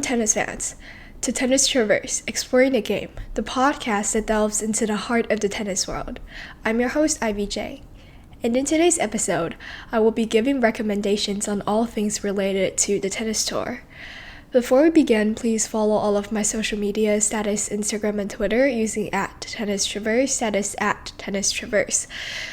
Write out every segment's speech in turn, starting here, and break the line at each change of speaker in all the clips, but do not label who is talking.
tennis fans, to Tennis Traverse, Exploring the Game, the podcast that delves into the heart of the tennis world. I'm your host, IVJ, and in today's episode, I will be giving recommendations on all things related to the tennis tour. Before we begin, please follow all of my social media, status Instagram and Twitter using @TennisTraverse, status @TennisTraverse.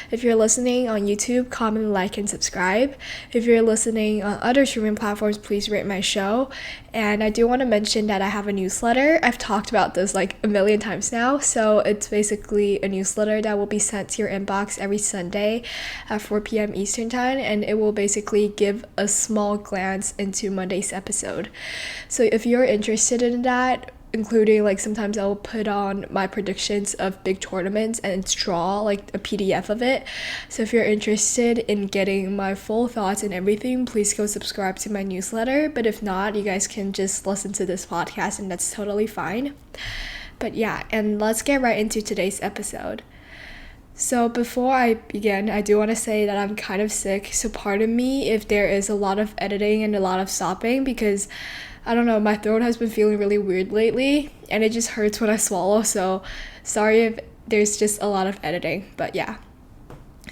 If you're listening on YouTube, comment, like, and subscribe. If you're listening on other streaming platforms, please rate my show. And I do want to mention that I have a newsletter. I've talked about this like a million times now, so it's basically a newsletter that will be sent to your inbox every Sunday at 4 p.m. Eastern Time, and it will basically give a small glance into Monday's episode. So if you're interested in that, including like sometimes I'll put on my predictions of big tournaments and draw like a PDF of it. So if you're interested in getting my full thoughts and everything, please go subscribe to my newsletter. But if not, you guys can just listen to this podcast and that's totally fine. But yeah, and let's get right into today's episode. So before I begin, I do want to say that I'm kind of sick, so pardon me if there is a lot of editing and a lot of stopping because I don't know, my throat has been feeling really weird lately and it just hurts when I swallow, so sorry if there's just a lot of editing, but yeah.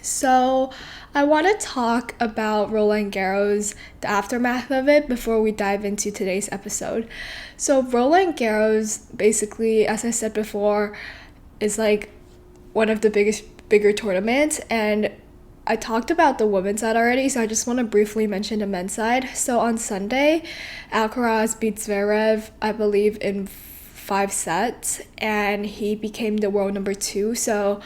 So I want to talk about Roland Garros, the aftermath of it, before we dive into today's episode. So Roland Garros, basically, as I said before, is like one of the bigger tournaments, and I talked about the women's side already, so I just want to briefly mention the men's side. So on Sunday, Alcaraz beat Zverev, I believe, in 5 sets, and he became the world number 2. So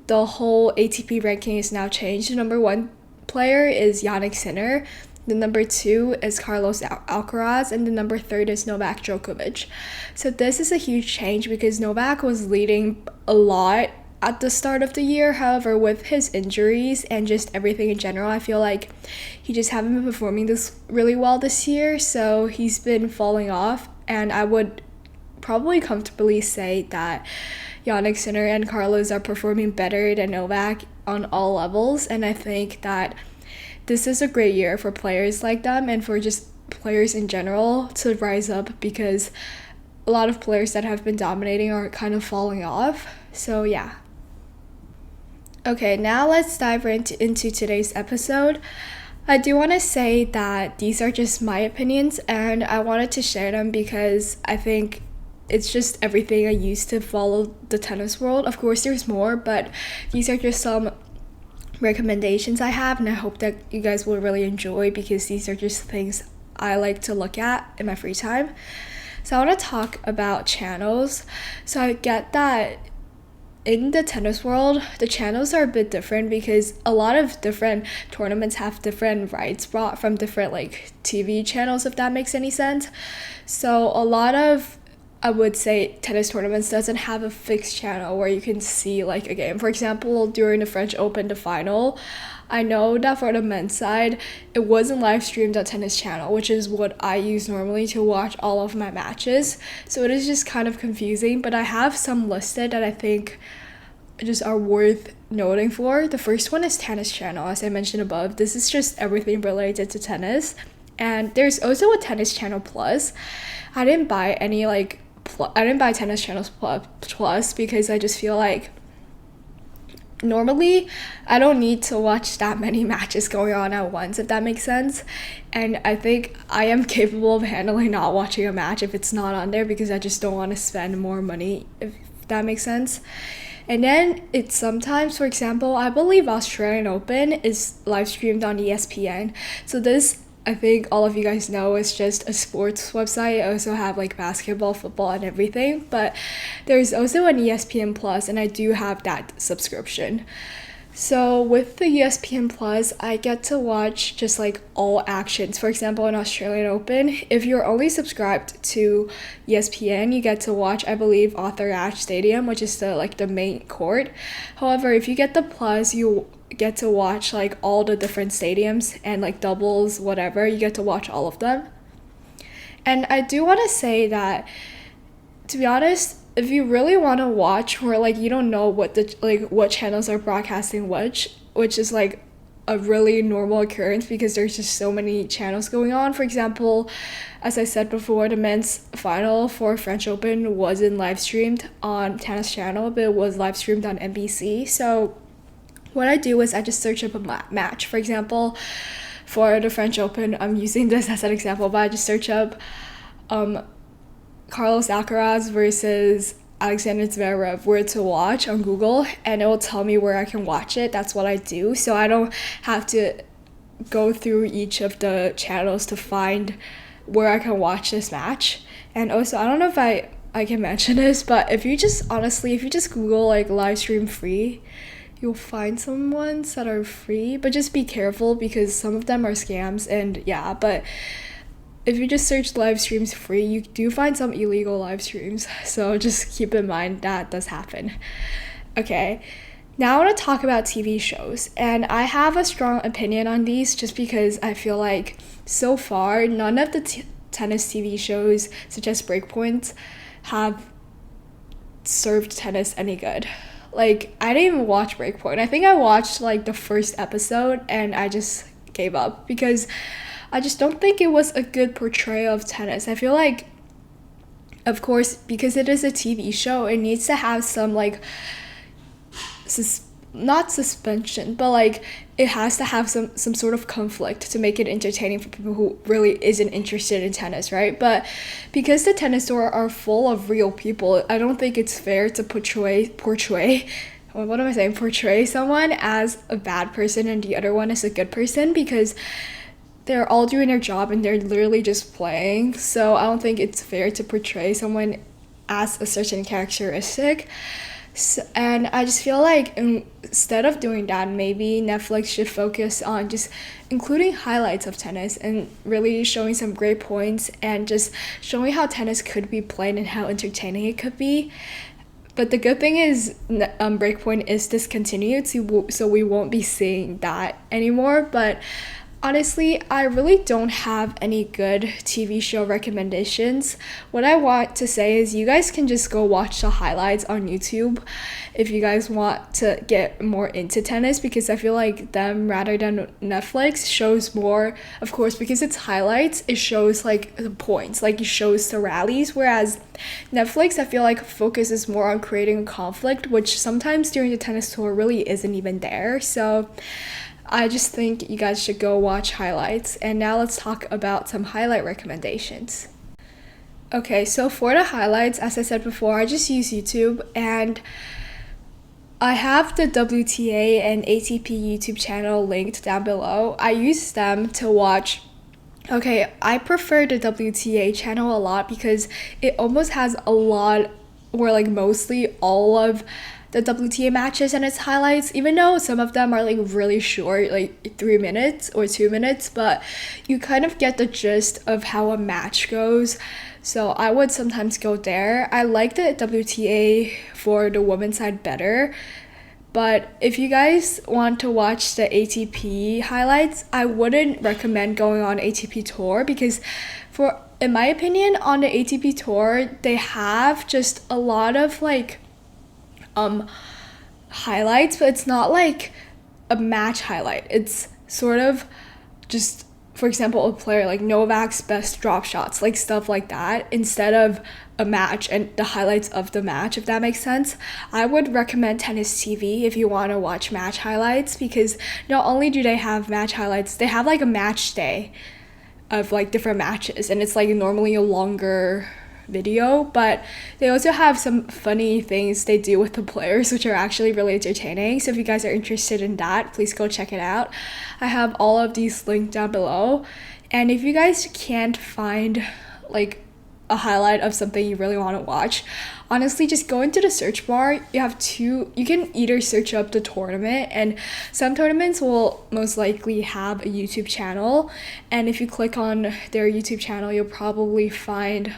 the whole ATP ranking is now changed. The number 1 player is Jannik Sinner, the number 2 is Carlos Alcaraz, and the number 3 is Novak Djokovic. So this is a huge change because Novak was leading a lot at the start of the year. However, with his injuries and just everything in general, I feel like he just haven't been performing this really well this year, so he's been falling off, and I would probably comfortably say that Jannik Sinner and Carlos are performing better than Novak on all levels, and I think that this is a great year for players like them and for just players in general to rise up because a lot of players that have been dominating are kind of falling off. So yeah. Okay, now let's dive into today's episode. I do want to say that these are just my opinions and I wanted to share them because I think it's just everything I use to follow the tennis world. Of course, there's more, but these are just some recommendations I have, and I hope that you guys will really enjoy because these are just things I like to look at in my free time. So I want to talk about channels. So I get that in the tennis world, the channels are a bit different because a lot of different tournaments have different rights brought from different like TV channels, if that makes any sense. So a lot of, I would say, tennis tournaments doesn't have a fixed channel where you can see like a game. For example, during the French Open, the final, I know that for the men's side, it wasn't live streamed on Tennis Channel, which is what I use normally to watch all of my matches. So it is just kind of confusing, but I have some listed that I think just are worth noting for. The first one is Tennis Channel, as I mentioned above. This is just everything related to tennis. And there's also a Tennis Channel Plus. I didn't buy Tennis Channel Plus because I just feel like normally I don't need to watch that many matches going on at once, if that makes sense. And I think I am capable of handling not watching a match if it's not on there because I just don't want to spend more money, if that makes sense. And then it's sometimes, for example, I believe Australian Open is live streamed on ESPN. So this, I think all of you guys know, is just a sports website. I also have like basketball, football, and everything. But there's also an ESPN Plus, and I do have that subscription. So with the ESPN Plus, I get to watch just like all actions. For example, in Australian Open, if you're only subscribed to ESPN, you get to watch, I believe, Arthur Ashe Stadium, which is the main court. However, if you get the Plus, you get to watch like all the different stadiums and like doubles, whatever. You get to watch all of them. And I do want to say that, to be honest, if you really want to watch where like you don't know what channels are broadcasting which is like a really normal occurrence because there's just so many channels going on. For example, as I said before, the men's final for French Open wasn't live streamed on Tennis Channel, but it was live streamed on NBC. So what I do is I just search up a match. For example, for the French Open, I'm using this as an example, but I just search up Carlos Alcaraz versus Alexander Zverev where to watch on Google, and it will tell me where I can watch it. That's what I do, so I don't have to go through each of the channels to find where I can watch this match. And also, I don't know if I can mention this, but if you just Google like live stream free, you'll find some ones that are free, but just be careful because some of them are scams. And yeah, but if you just search live streams free, you do find some illegal live streams, so just keep in mind that does happen. Okay, now I want to talk about TV shows, and I have a strong opinion on these just because I feel like so far none of the tennis TV shows, such as Breakpoint, have served tennis any good. Like, I didn't even watch Breakpoint. I think I watched like the first episode and I just gave up because I just don't think it was a good portrayal of tennis. I feel like, of course, because it is a TV show, it needs to have some like not suspension, but like it has to have some sort of conflict to make it entertaining for people who really isn't interested in tennis, right? But because the tennis tour are full of real people, I don't think it's fair to portray someone as a bad person and the other one as a good person, because they're all doing their job and they're literally just playing. So I don't think it's fair to portray someone as a certain characteristic. So, and I just feel like instead of doing that, maybe Netflix should focus on just including highlights of tennis and really showing some great points and just showing how tennis could be played and how entertaining it could be. But the good thing is Breakpoint is discontinued, so we won't be seeing that anymore. But honestly, I really don't have any good TV show recommendations. What I want to say is you guys can just go watch the highlights on YouTube if you guys want to get more into tennis, because I feel like them rather than Netflix shows more, of course, because it's highlights, it shows like the points, like it shows the rallies, whereas Netflix, I feel like, focuses more on creating a conflict, which sometimes during the tennis tour really isn't even there. So I just think you guys should go watch highlights. And now let's talk about some highlight recommendations. Okay, so for the highlights, as I said before, I just use YouTube, and I have the WTA and ATP YouTube channel linked down below. I use them to watch. Okay, I prefer the WTA channel a lot because it almost has a lot, or like mostly all of the WTA matches and its highlights, even though some of them are like really short, like 3 minutes or 2 minutes, but you kind of get the gist of how a match goes. So I would sometimes go there. I like the WTA for the women's side better, but if you guys want to watch the ATP highlights, I wouldn't recommend going on ATP tour, because in my opinion, on the ATP tour, they have just a lot of like highlights, but it's not like a match highlight. It's sort of just, for example, a player like Novak's best drop shots, like stuff like that, instead of a match and the highlights of the match, if that makes sense. I would recommend Tennis TV if you want to watch match highlights, because not only do they have match highlights, they have like a match day of like different matches, and it's like normally a longer video, but they also have some funny things they do with the players, which are actually really entertaining. So if you guys are interested in that, please go check it out. I have all of these linked down below. And if you guys can't find like a highlight of something you really want to watch, honestly, just go into the search bar. You can either search up the tournament, and some tournaments will most likely have a YouTube channel, and if you click on their YouTube channel, you'll probably find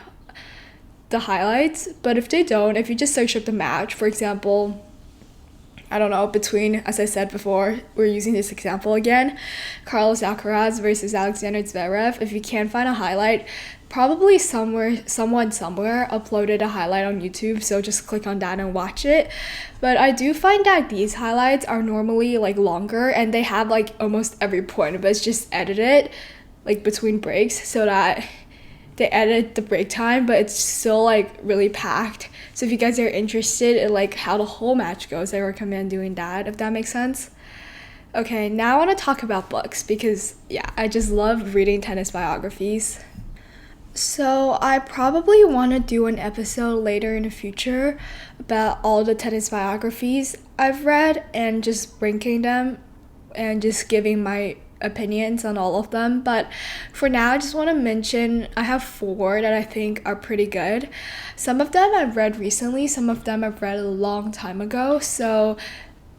the highlights. But if they don't, if you just search up the match, for example, I don't know, between, as I said before, we're using this example again, Carlos Alcaraz versus Alexander Zverev. If you can't find a highlight, probably someone somewhere uploaded a highlight on YouTube, so just click on that and watch it. But I do find that these highlights are normally like longer and they have like almost every point, but it's just edited like between breaks so that they edit the break time, but it's still like really packed. So if you guys are interested in like how the whole match goes, I recommend doing that, if that makes sense. Okay, now I want to talk about books because I just love reading tennis biographies. So I probably want to do an episode later in the future about all the tennis biographies I've read and just ranking them and just giving my opinions on all of them. But for now, I just want to mention I have 4 that I think are pretty good. Some of them I've read recently, some of them I've read a long time ago, so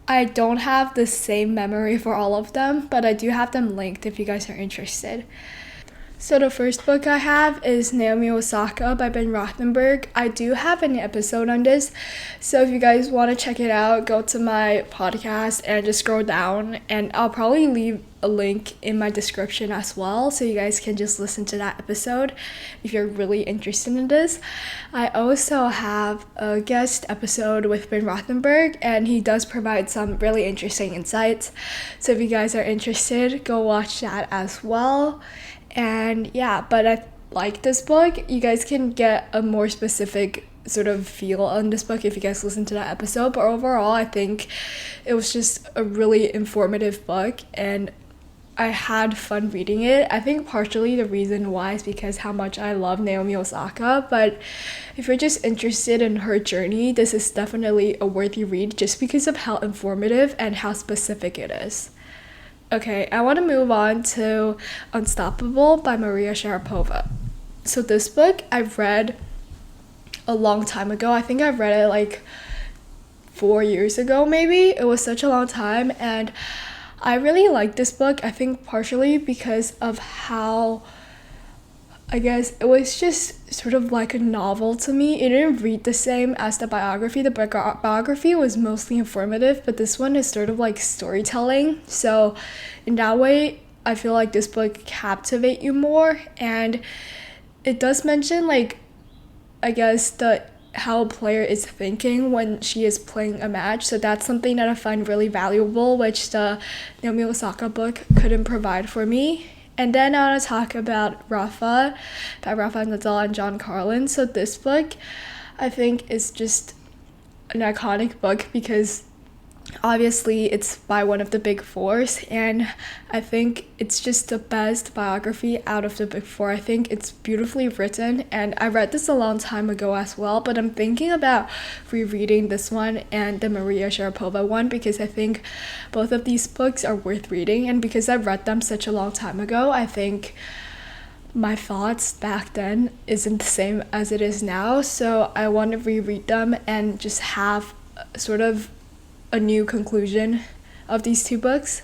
I don't have the same memory for all of them, but I do have them linked if you guys are interested. So the first book I have is Naomi Osaka by Ben Rothenberg. I do have an episode on this, so if you guys want to check it out, go to my podcast and just scroll down, and I'll probably leave a link in my description as well, so you guys can just listen to that episode if you're really interested in this. I also have a guest episode with Ben Rothenberg, and he does provide some really interesting insights. So if you guys are interested, go watch that as well. And but I like this book. You guys can get a more specific sort of feel on this book if you guys listen to that episode. But overall, I think it was just a really informative book and I had fun reading it. I think partially the reason why is because how much I love Naomi Osaka. But if you're just interested in her journey, this is definitely a worthy read just because of how informative and how specific it is. Okay, I want to move on to Unstoppable by Maria Sharapova. So this book I've read a long time ago. I think I've read it like 4 years ago maybe. It was such a long time, and I really like this book. I think partially because of how, I guess, it was just sort of like a novel to me. It didn't read the same as the biography. The biography was mostly informative, but this one is sort of like storytelling. So in that way, I feel like this book captivates you more. And it does mention like, I guess, how a player is thinking when she is playing a match. So that's something that I find really valuable, which the Naomi Osaka book couldn't provide for me. And then I want to talk about Rafa by Rafa Nadal and John Carlin. So this book, I think, is just an iconic book because obviously it's by one of the big fours, and I think it's just the best biography out of the big four. I think it's beautifully written, and I read this a long time ago as well, but I'm thinking about rereading this one and the Maria Sharapova one because I think both of these books are worth reading, and because I read them such a long time ago, I think my thoughts back then isn't the same as it is now, so I want to reread them and just have sort of a new conclusion of these two books.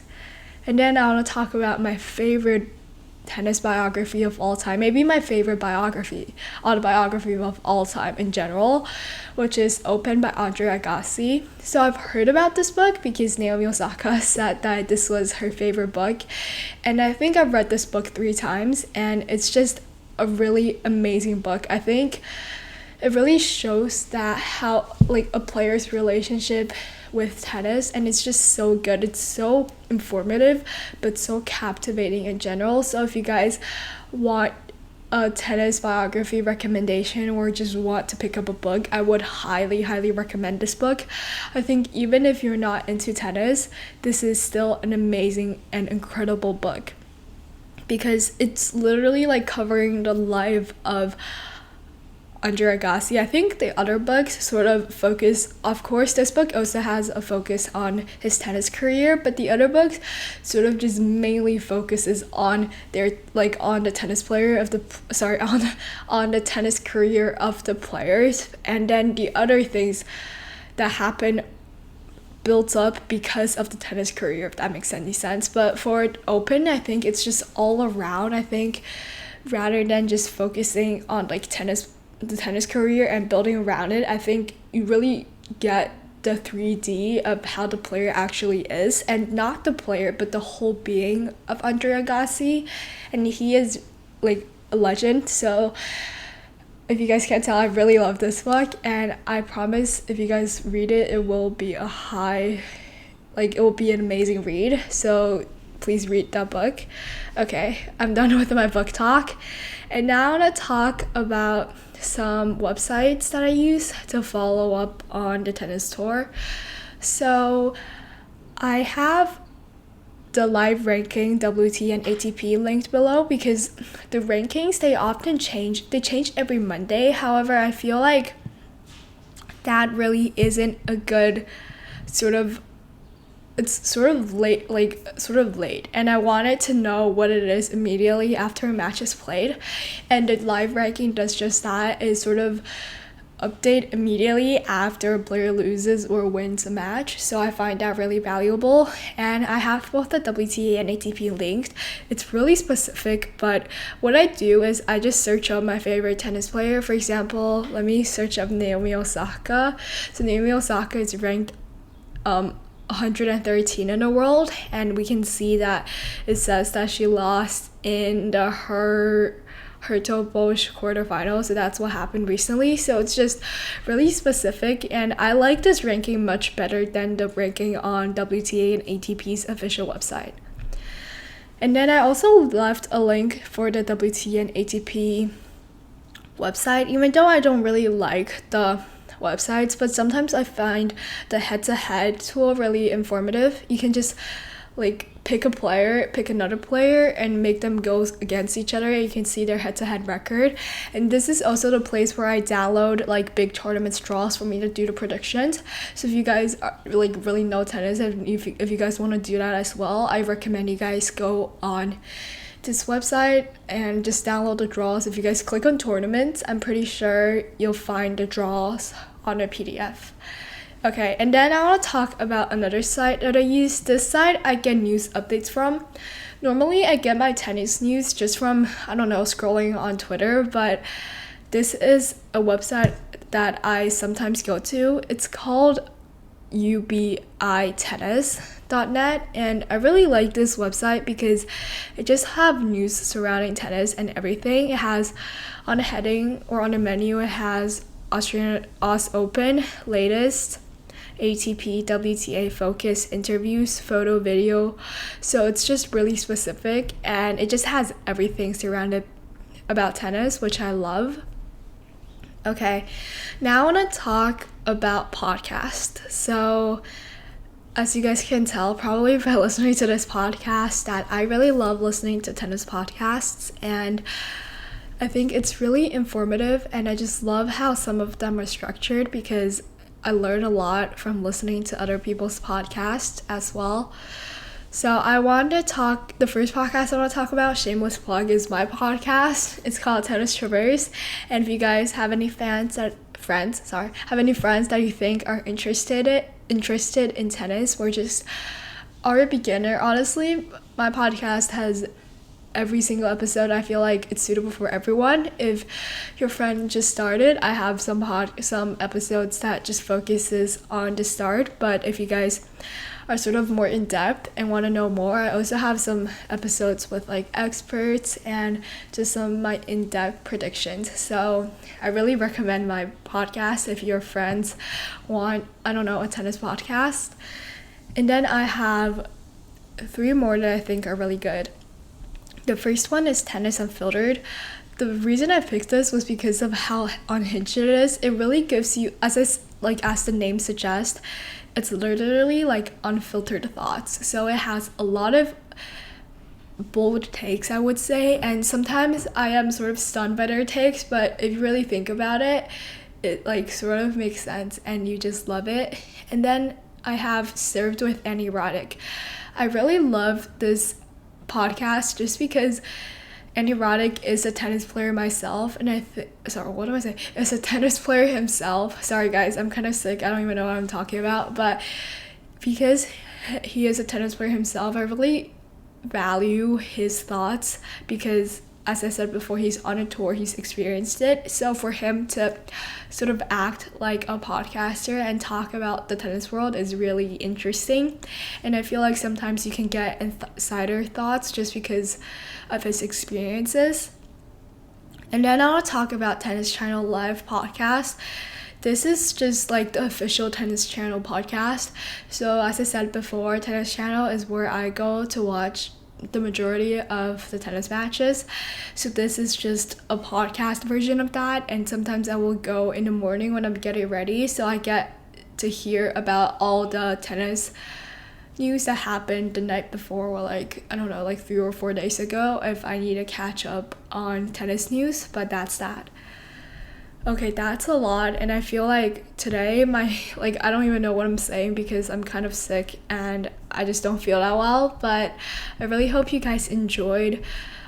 And then I want to talk about my favorite tennis biography of all time, maybe my favorite autobiography of all time in general, which is Open by Andre Agassi. So I've heard about this book because Naomi Osaka said that this was her favorite book, and I think I've read this book 3 times, and it's just a really amazing book. I think it really shows that how like a player's relationship with tennis, and it's just so good. It's so informative but so captivating in general. So if you guys want a tennis biography recommendation or just want to pick up a book, I would highly recommend this book. I think even if you're not into tennis, this is still an amazing and incredible book because it's literally like covering the life of Andre Agassi. I think the other books sort of focus, of course this book also has a focus on his tennis career, but the other books sort of just mainly focuses on their on the tennis player of the on the tennis career of the players, and then the other things that happen built up because of the tennis career, if that makes any sense. But for Open, I think it's just all around. I think rather than just focusing on the tennis career and building around it, I think you really get the 3D of how the player actually is, and not the player but the whole being of Andre Agassi, and he is like a legend. So if you guys can't tell, I really love this book, and I promise if you guys read it, it will be it will be an amazing read. So please read that book. Okay, I'm done with my book talk, and now I want to talk about some websites that I use to follow up on the tennis tour. So I have the live ranking WT and ATP linked below, because the rankings, they often change. They change every Monday. However, I feel like that really isn't a good it's sort of late, and I wanted to know what it is immediately after a match is played, and the live ranking does just that. Is sort of update immediately after a player loses or wins a match. So I find that really valuable, and I have both the WTA and ATP linked. It's really specific, but what I do is I just search up my favorite tennis player. For example, let me search up Naomi Osaka. So Naomi Osaka is ranked 113 in the world, and we can see that it says that she lost in the Herto Bosch quarterfinal, so that's what happened recently. So it's just really specific, and I like this ranking much better than the ranking on WTA and ATP's official website. And then I also left a link for the WTA and ATP website, even though I don't really like the websites, but sometimes I find the head-to-head tool really informative. You can just pick another player and make them go against each other. You can see their head-to-head record, and this is also the place where I download big tournament draws for me to do the predictions. So if you guys are, really know tennis, and if you guys want to do that as well, I recommend you guys go on this website and just download the draws. If you guys click on tournaments, I'm pretty sure you'll find the draws on a PDF. Okay, and then I want to talk about another site that I use. This site I get news updates from. Normally I get my tennis news just from, scrolling on Twitter, but this is a website that I sometimes go to. It's called ubitennis.net, and I really like this website because it just have news surrounding tennis and everything. It has on the heading or on the menu, it has Australian Aus Open, latest, ATP, WTA focus, interviews, photo, video. So it's just really specific, and it just has everything surrounded about tennis, which I love. Okay, now I want to talk about podcasts. So as you guys can tell probably by listening to this podcast, that I really love listening to tennis podcasts, and I think it's really informative, and I just love how some of them are structured, because I learn a lot from listening to other people's podcasts as well. So I wanted to talk, the first podcast I want to talk about, shameless plug, is my podcast. It's called Tennis Traverse, and if you guys have any friends that you think are interested in tennis, or just are a beginner, honestly, my podcast has every single episode. I feel like it's suitable for everyone. If your friend just started, I have some episodes that just focuses on the start, but if you guys are sort of more in depth and want to know more, I also have some episodes with experts and just some of my in-depth predictions. So I really recommend my podcast if your friends want, a tennis podcast. And then I have 3 more that I think are really good. The first one is Tennis Unfiltered. The reason I picked this was because of how unhinged it is. It really gives you, as the name suggests, it's literally unfiltered thoughts. So it has a lot of bold takes, I would say, and sometimes I am sort of stunned by their takes, but if you really think about it, it sort of makes sense and you just love it. And then I have Served with Annie Roddick. I really love this podcast just because Andy Roddick is a tennis player myself, and is a tennis player himself. Sorry guys, I'm kind of sick, I don't even know what I'm talking about, but because he is a tennis player himself, I really value his thoughts, because as I said before, he's on a tour, he's experienced it. So for him to sort of act like a podcaster and talk about the tennis world is really interesting. And I feel like sometimes you can get insider thoughts just because of his experiences. And then I'll talk about Tennis Channel Live podcast. This is just like the official Tennis Channel podcast. So as I said before, Tennis Channel is where I go to watch the majority of the tennis matches. So this is just a podcast version of that, and sometimes I will go in the morning when I'm getting ready, so I get to hear about all the tennis news that happened the night before, or like 3 or 4 days ago, if I need to catch up on tennis news. But that's that. Okay, that's a lot, and I feel like today I don't even know what I'm saying because I'm kind of sick and I just don't feel that well, but I really hope you guys enjoyed.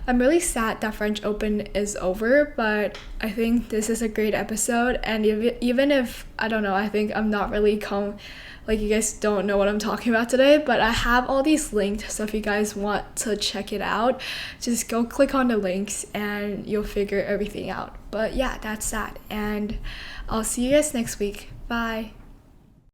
I'm really sad that French Open is over, but I think this is a great episode, and even if, I think I'm not really you guys don't know what I'm talking about today, but I have all these linked, so if you guys want to check it out, just go click on the links and you'll figure everything out. But yeah, that's that, and I'll see you guys next week. Bye.